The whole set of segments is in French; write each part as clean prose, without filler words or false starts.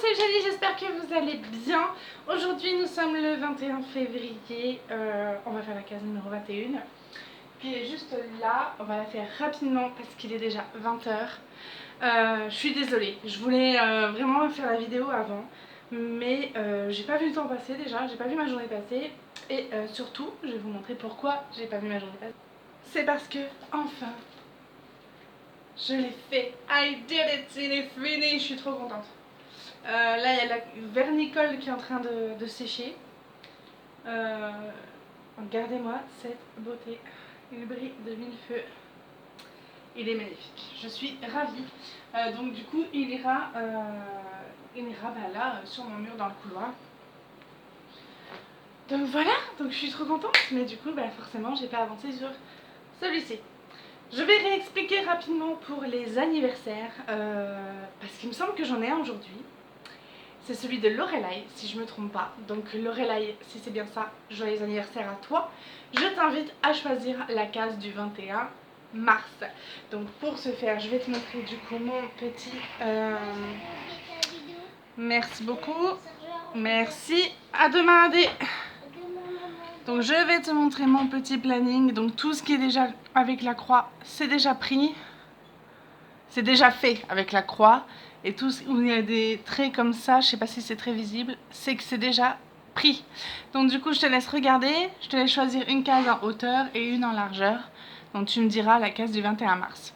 c'est Eugénie, j'espère que vous allez bien. Aujourd'hui nous sommes le 21 février, on va faire la case numéro 21. Puis elle est juste là, on va la faire rapidement parce qu'il est déjà 20 h. Je suis désolée, je voulais vraiment faire la vidéo avant. Mais j'ai pas vu le temps passer déjà, j'ai pas vu ma journée passer. Et surtout, je vais vous montrer pourquoi j'ai pas vu ma journée passer. C'est parce que, enfin, je l'ai fait. I did it, il est fini, je suis trop contente. Là, il y a la vernicole qui est en train de sécher. Regardez-moi cette beauté. Il brille de mille feux. Il est magnifique. Je suis ravie. Donc du coup, il ira là, sur mon mur dans le couloir. Donc voilà, donc je suis trop contente. Mais du coup, forcément, j'ai pas avancé sur celui-ci. Je vais réexpliquer rapidement pour les anniversaires. Parce qu'il me semble que j'en ai un aujourd'hui. C'est celui de Lorelai, si je me trompe pas. Donc Lorelai, si c'est bien ça, joyeux anniversaire à toi. Je t'invite à choisir la case du 21 mars. Donc pour ce faire, je vais te montrer du coup mon petit... Merci beaucoup. Merci. À demain, Adé. Donc je vais te montrer mon petit planning. Donc tout ce qui est déjà avec la croix, c'est déjà pris. C'est déjà fait avec la croix. Et tout où il y a des traits comme ça, je sais pas si c'est très visible, c'est que c'est déjà pris. Donc du coup, je te laisse regarder, je te laisse choisir une case en hauteur et une en largeur. Donc tu me diras la case du 21 mars.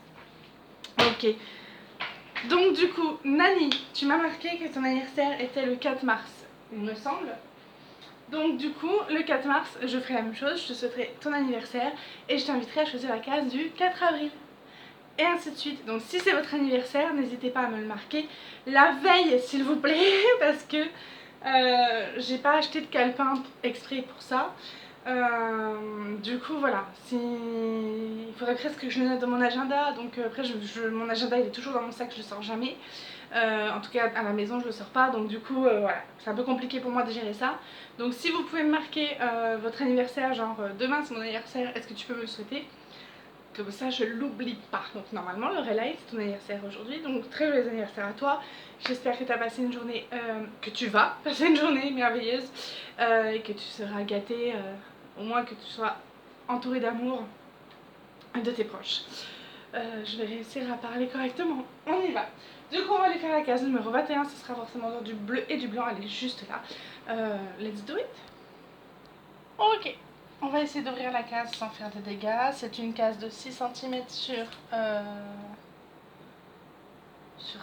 Ok. Donc du coup, Nani, tu m'as marqué que ton anniversaire était le 4 mars, il me semble. Donc du coup, le 4 mars, je ferai la même chose, je te souhaiterai ton anniversaire et je t'inviterai à choisir la case du 4 avril. Et ainsi de suite. Donc si c'est votre anniversaire, n'hésitez pas à me le marquer la veille s'il vous plaît, parce que j'ai pas acheté de calepin exprès pour ça. Du coup voilà, il faudrait presque que je le note dans mon agenda. Donc après mon agenda il est toujours dans mon sac, je le sors jamais. En tout cas à la maison je le sors pas, donc du coup voilà, c'est un peu compliqué pour moi de gérer ça. Donc si vous pouvez me marquer votre anniversaire, genre demain c'est mon anniversaire, est-ce que tu peux me le souhaiter? Comme ça je l'oublie pas. Donc normalement Lorelai c'est ton anniversaire aujourd'hui, donc très joyeux anniversaire à toi. J'espère que tu as passé une journée, que tu vas passer une journée merveilleuse et que tu seras gâtée, au moins que tu sois entourée d'amour de tes proches. Je vais réussir à parler correctement, on y va. Du coup on va aller faire la case numéro 21, ce sera forcément dans du bleu et du blanc, elle est juste là. Let's do it. Ok. On va essayer d'ouvrir la case sans faire de dégâts. C'est une case de 6 cm sur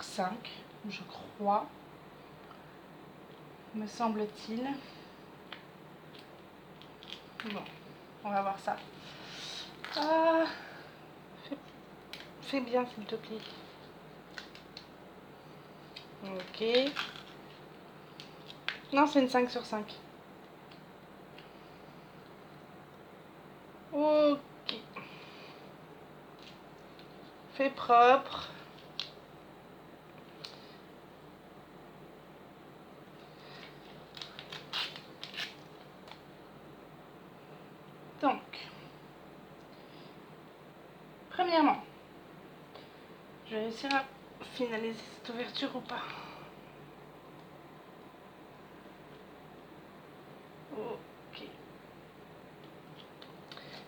5, je crois, me semble-t-il. Bon, on va voir ça. Fais bien s'il te plaît. Ok. Non, c'est une 5 sur 5. Ok. Fais propre. Donc, premièrement, je vais réussir à finaliser cette ouverture ou pas. Ok.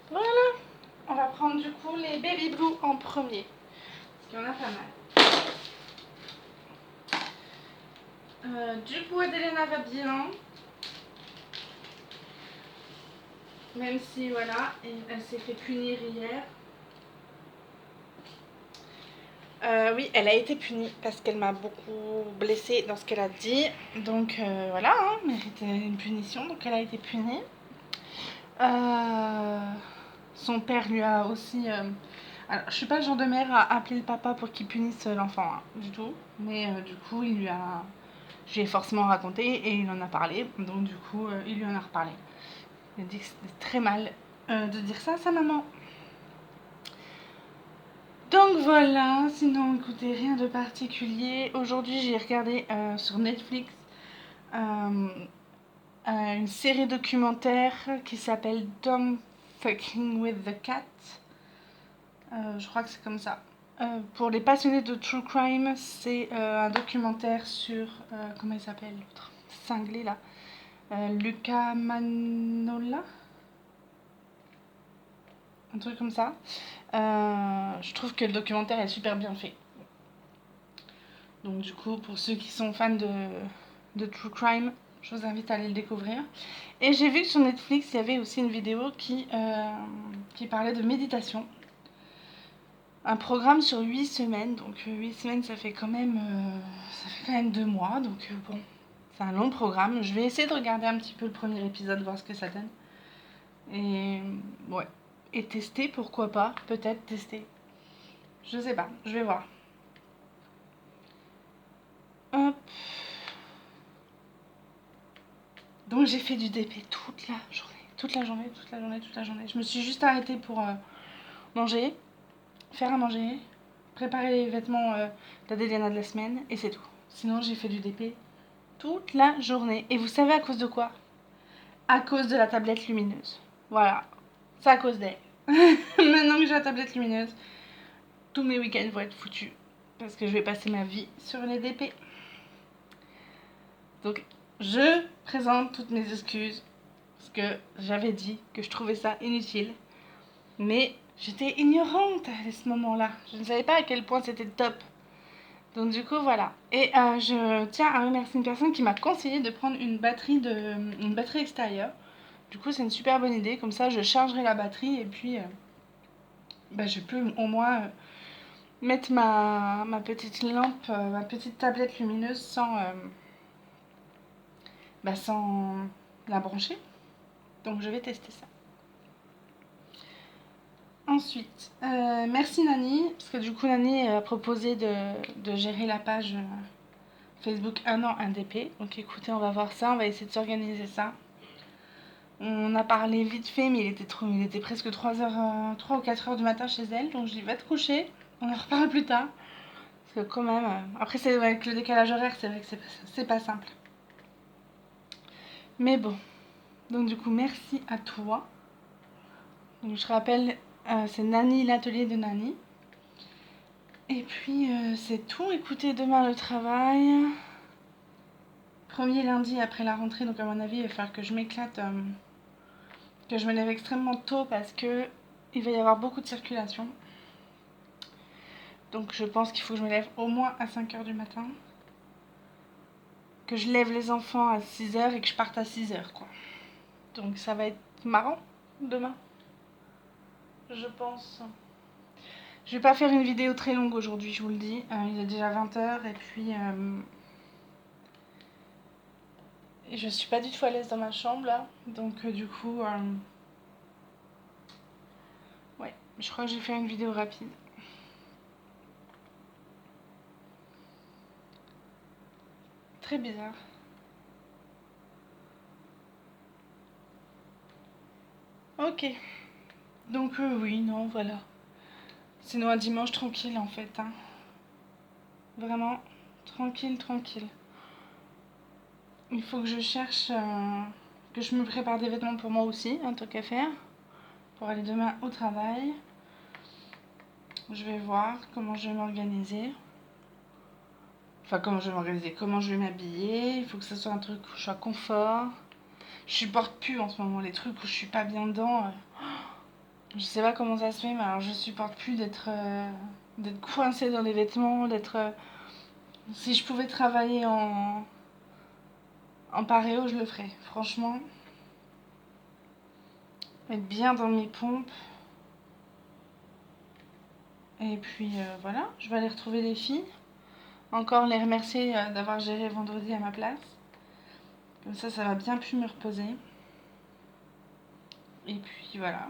Voilà. On va prendre du coup les Baby Blue en premier. Parce qu'il y en a pas mal. Du coup, Adelena va bien. Même si, voilà, elle s'est fait punir hier. Oui, elle a été punie parce qu'elle m'a beaucoup blessée dans ce qu'elle a dit. Donc voilà, hein, méritait une punition, donc elle a été punie. Son père lui a aussi... alors, je suis pas le genre de mère à appeler le papa pour qu'il punisse l'enfant, hein, du tout. Mais du coup, je lui ai forcément raconté et il en a parlé. Donc du coup, il lui en a reparlé. Il a dit que c'était très mal de dire ça à sa maman. Donc voilà, sinon écoutez, rien de particulier. Aujourd'hui j'ai regardé sur Netflix une série documentaire qui s'appelle Don't Fucking with the Cat. Je crois que c'est comme ça. Pour les passionnés de True Crime, c'est un documentaire sur... comment il s'appelle l'autre cinglé là, Luca Manola, un truc comme ça. Je trouve que le documentaire est super bien fait. Donc du coup, pour ceux qui sont fans de True Crime, je vous invite à aller le découvrir. Et j'ai vu que sur Netflix, il y avait aussi une vidéo qui parlait de méditation. Un programme sur 8 semaines. Donc 8 semaines, ça fait quand même 2 mois. Donc bon, c'est un long programme. Je vais essayer de regarder un petit peu le premier épisode, voir ce que ça donne. Et ouais. Et tester, pourquoi pas. Peut-être tester. Je sais pas, je vais voir. Hop. Donc j'ai fait du DP toute la journée. Toute la journée, toute la journée, toute la journée. Je me suis juste arrêtée pour manger, faire à manger, préparer les vêtements d'Adeliana de la semaine, et c'est tout. Sinon j'ai fait du DP toute la journée. Et vous savez à cause de quoi? À cause de la tablette lumineuse. Voilà, c'est à cause d'elle. Maintenant que j'ai la tablette lumineuse, tous mes week-ends vont être foutus. Parce que je vais passer ma vie sur les DP. Donc je présente toutes mes excuses. Parce que j'avais dit que je trouvais ça inutile. Mais j'étais ignorante à ce moment-là. Je ne savais pas à quel point c'était top. Donc du coup, voilà. Et je tiens à remercier une personne qui m'a conseillé de prendre une batterie extérieure. Du coup, c'est une super bonne idée. Comme ça, je chargerai la batterie et puis je peux au moins mettre ma petite lampe, ma petite tablette lumineuse sans la brancher. Donc je vais tester ça. Ensuite, merci Nani, parce que du coup Nani a proposé de gérer la page Facebook 1 an 1 DP. Donc écoutez, on va voir ça, on va essayer de s'organiser ça. On a parlé vite fait, mais il était presque 3 ou 4 heures du matin chez elle, donc je lui vais te coucher, on en reparle plus tard. Parce que quand même, après c'est avec le décalage horaire, c'est vrai que c'est pas simple. Mais bon, donc du coup merci à toi. Donc je rappelle, c'est Nani, l'atelier de Nani. Et puis c'est tout. Écoutez, demain le travail. Premier lundi après la rentrée, donc à mon avis, il va falloir que je m'éclate, que je me lève extrêmement tôt parce que il va y avoir beaucoup de circulation. Donc je pense qu'il faut que je me lève au moins à 5 h du matin. Que je lève les enfants à 6 h et que je parte à 6 h quoi. Donc ça va être marrant demain. Je pense. Je vais pas faire une vidéo très longue aujourd'hui, je vous le dis. Il est déjà 20 h et puis je suis pas du tout à l'aise dans ma chambre là. Donc du coup, ouais, je crois que je vais faire une vidéo rapide. Très bizarre. Ok. Donc oui, non, voilà. Sinon un dimanche tranquille en fait. Hein. Vraiment tranquille, tranquille. Il faut que je cherche, que je me prépare des vêtements pour moi aussi, un truc à faire. Pour aller demain au travail. Je vais voir comment je vais m'organiser. Enfin, comment je vais m'organiser, comment je vais m'habiller. Il faut que ce soit un truc où je sois confort. Je supporte plus en ce moment les trucs où je suis pas bien dedans. Je sais pas comment ça se fait, mais alors je supporte plus d'être coincée dans les vêtements, d'être... si je pouvais travailler en paréo, je le ferais. Franchement, être bien dans mes pompes. Et puis voilà, je vais aller retrouver les filles. Encore les remercier d'avoir géré vendredi à ma place. Comme ça va bien pu me reposer. Et puis voilà.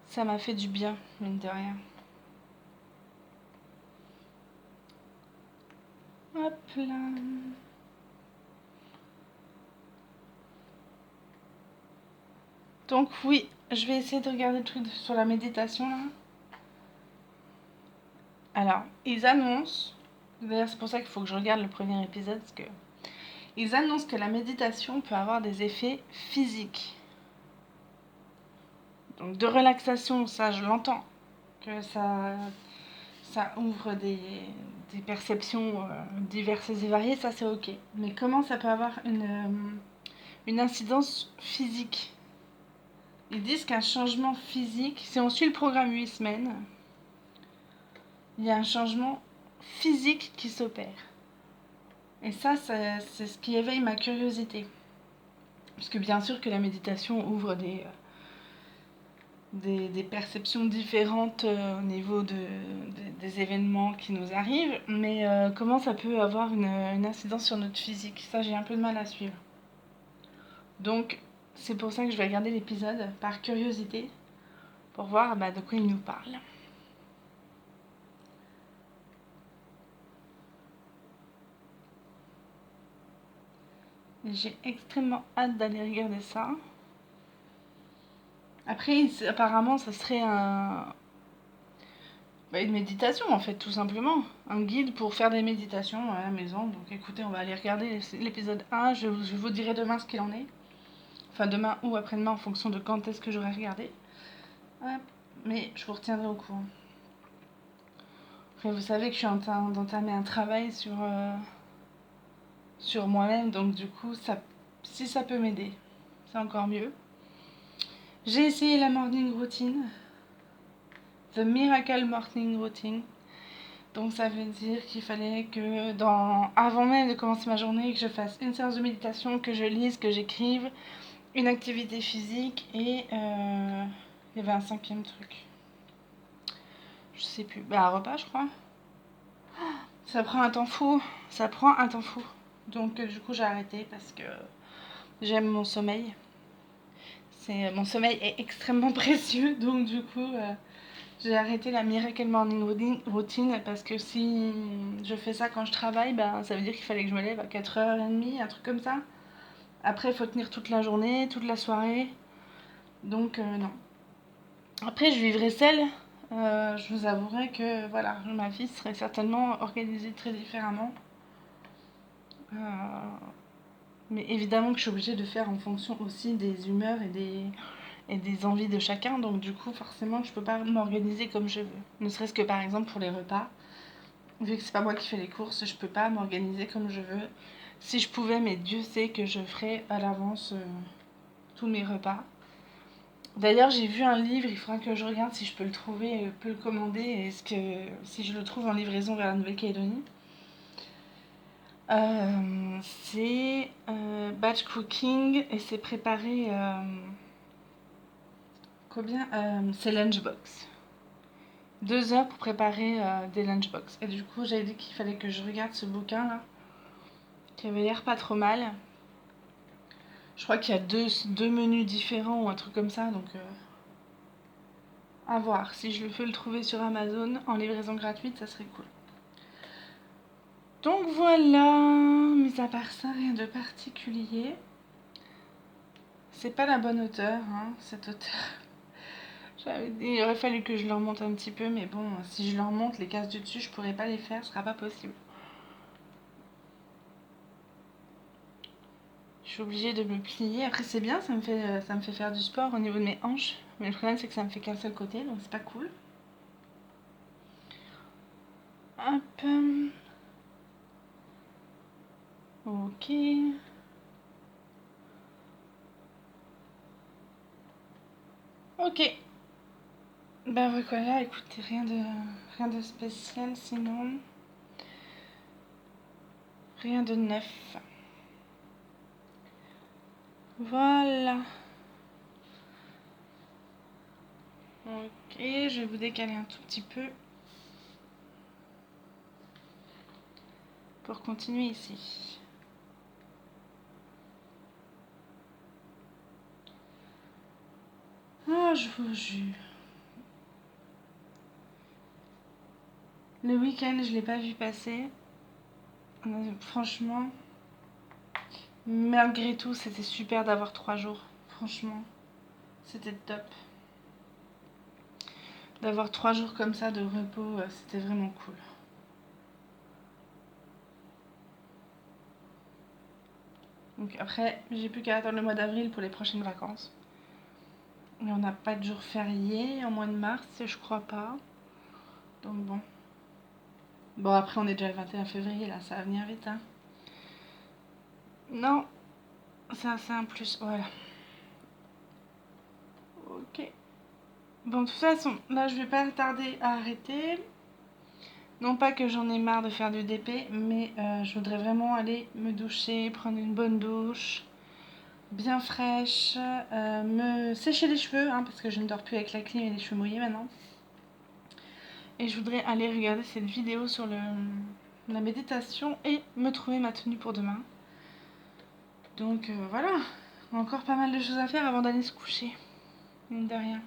Ça m'a fait du bien, mine de rien. Hop là. Donc oui, je vais essayer de regarder le truc sur la méditation là. Alors, ils annoncent, d'ailleurs c'est pour ça qu'il faut que je regarde le premier épisode, parce que ils annoncent que la méditation peut avoir des effets physiques. Donc de relaxation, ça je l'entends. que ça ouvre des perceptions diverses et variées, ça c'est ok. Mais comment ça peut avoir une incidence physique? Ils disent qu'un changement physique, si on suit le programme 8 semaines, il y a un changement physique qui s'opère. Et ça, c'est ce qui éveille ma curiosité. Parce que bien sûr que la méditation ouvre des perceptions différentes au niveau des événements qui nous arrivent, mais comment ça peut avoir une incidence sur notre physique? Ça, j'ai un peu de mal à suivre. Donc, c'est pour ça que je vais regarder l'épisode par curiosité, pour voir de quoi il nous parle. J'ai extrêmement hâte d'aller regarder ça. Après, apparemment, ça serait une méditation en fait, tout simplement. Un guide pour faire des méditations à la maison. Donc écoutez, on va aller regarder l'épisode 1. Je vous dirai demain ce qu'il en est. Enfin, demain ou après-demain en fonction de quand est-ce que j'aurai regardé. Hop. Mais je vous retiendrai au courant. Après, vous savez que je suis en train d'entamer un travail sur moi-même. Donc du coup, si ça peut m'aider, c'est encore mieux. J'ai essayé la morning routine. The Miracle Morning Routine. Donc ça veut dire qu'il fallait que avant même de commencer ma journée, que je fasse une séance de méditation, que je lise, que j'écrive, une activité physique et il y avait un cinquième truc. Je sais plus. Un repas, je crois. Ça prend un temps fou. Ça prend un temps fou. Donc du coup j'ai arrêté parce que j'aime mon sommeil. Mon sommeil est extrêmement précieux, donc du coup j'ai arrêté la Miracle Morning Routine parce que si je fais ça quand je travaille, ça veut dire qu'il fallait que je me lève à 4h30, un truc comme ça. Après, il faut tenir toute la journée, toute la soirée. Donc, non. Après, je vivrai seule. Je vous avouerai que voilà, ma vie serait certainement organisée très différemment. Mais évidemment que je suis obligée de faire en fonction aussi des humeurs et des envies de chacun. Donc, du coup, forcément, je peux pas m'organiser comme je veux. Ne serait-ce que par exemple pour les repas. Vu que c'est pas moi qui fais les courses, je peux pas m'organiser comme je veux. Si je pouvais, mais Dieu sait que je ferais à l'avance tous mes repas. D'ailleurs, j'ai vu un livre, il faudra que je regarde si je peux le trouver, peux le commander, si je le trouve en livraison vers la Nouvelle-Calédonie. C'est batch cooking et c'est préparé combien c'est lunchbox. 2 heures pour préparer des lunchbox. Et du coup, j'avais dit qu'il fallait que je regarde ce bouquin là, qui avait l'air pas trop mal. Je crois qu'il y a deux menus différents ou un truc comme ça, donc à voir. Si je peux le trouver sur Amazon en livraison gratuite, ça serait cool. Donc voilà, mis à part ça, rien de particulier. C'est pas la bonne hauteur, hein, cette hauteur. J'avais dit, il aurait fallu que je le remonte un petit peu, mais bon, si je le remonte, les cases du dessus, je pourrais pas les faire, ce sera pas possible. Je suis obligée de me plier. Après, c'est bien, ça me fait faire du sport au niveau de mes hanches. Mais le problème, c'est que ça me fait qu'un seul côté, donc c'est pas cool. Hop. Ok. Ok. Voilà, écoutez, rien de spécial sinon. Rien de neuf. Voilà. Ok, je vais vous décaler un tout petit peu pour continuer ici. Oh, je vous jure. Le week-end, je l'ai pas vu passer. Franchement, malgré tout, c'était super d'avoir 3 jours. Franchement, c'était top. D'avoir 3 jours comme ça de repos, c'était vraiment cool. Donc après, j'ai plus qu'à attendre le mois d'avril pour les prochaines vacances. Mais on n'a pas de jour férié en mois de mars, je crois pas. Donc bon. Bon, après, on est déjà le 21 février, là, ça va venir vite, hein. Non, ça, c'est un plus, voilà. Ok. Bon, de toute façon, là, je vais pas tarder à arrêter. Non pas que j'en ai marre de faire du DP, mais je voudrais vraiment aller me doucher, prendre une bonne douche, bien fraîche, me sécher les cheveux, hein, parce que je ne dors plus avec la clim et les cheveux mouillés maintenant. Et je voudrais aller regarder cette vidéo sur la méditation et me trouver ma tenue pour demain. Donc voilà, encore pas mal de choses à faire avant d'aller se coucher, mine de rien.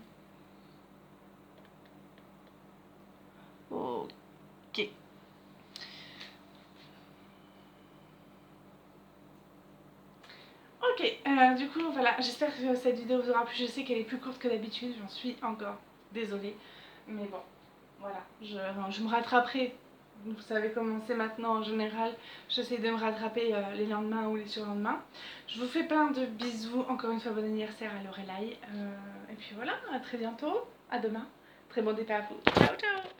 Ok. Ok, du coup voilà, j'espère que cette vidéo vous aura plu. Je sais qu'elle est plus courte que d'habitude, j'en suis encore désolée. Mais bon, voilà, je me rattraperai. Vous savez comment c'est maintenant en général. J'essaie de me rattraper les lendemains ou les surlendemains. Je vous fais plein de bisous. Encore une fois, bon anniversaire à Lorelai. Et puis voilà, à très bientôt. À demain. Très bon départ à vous. Ciao, ciao.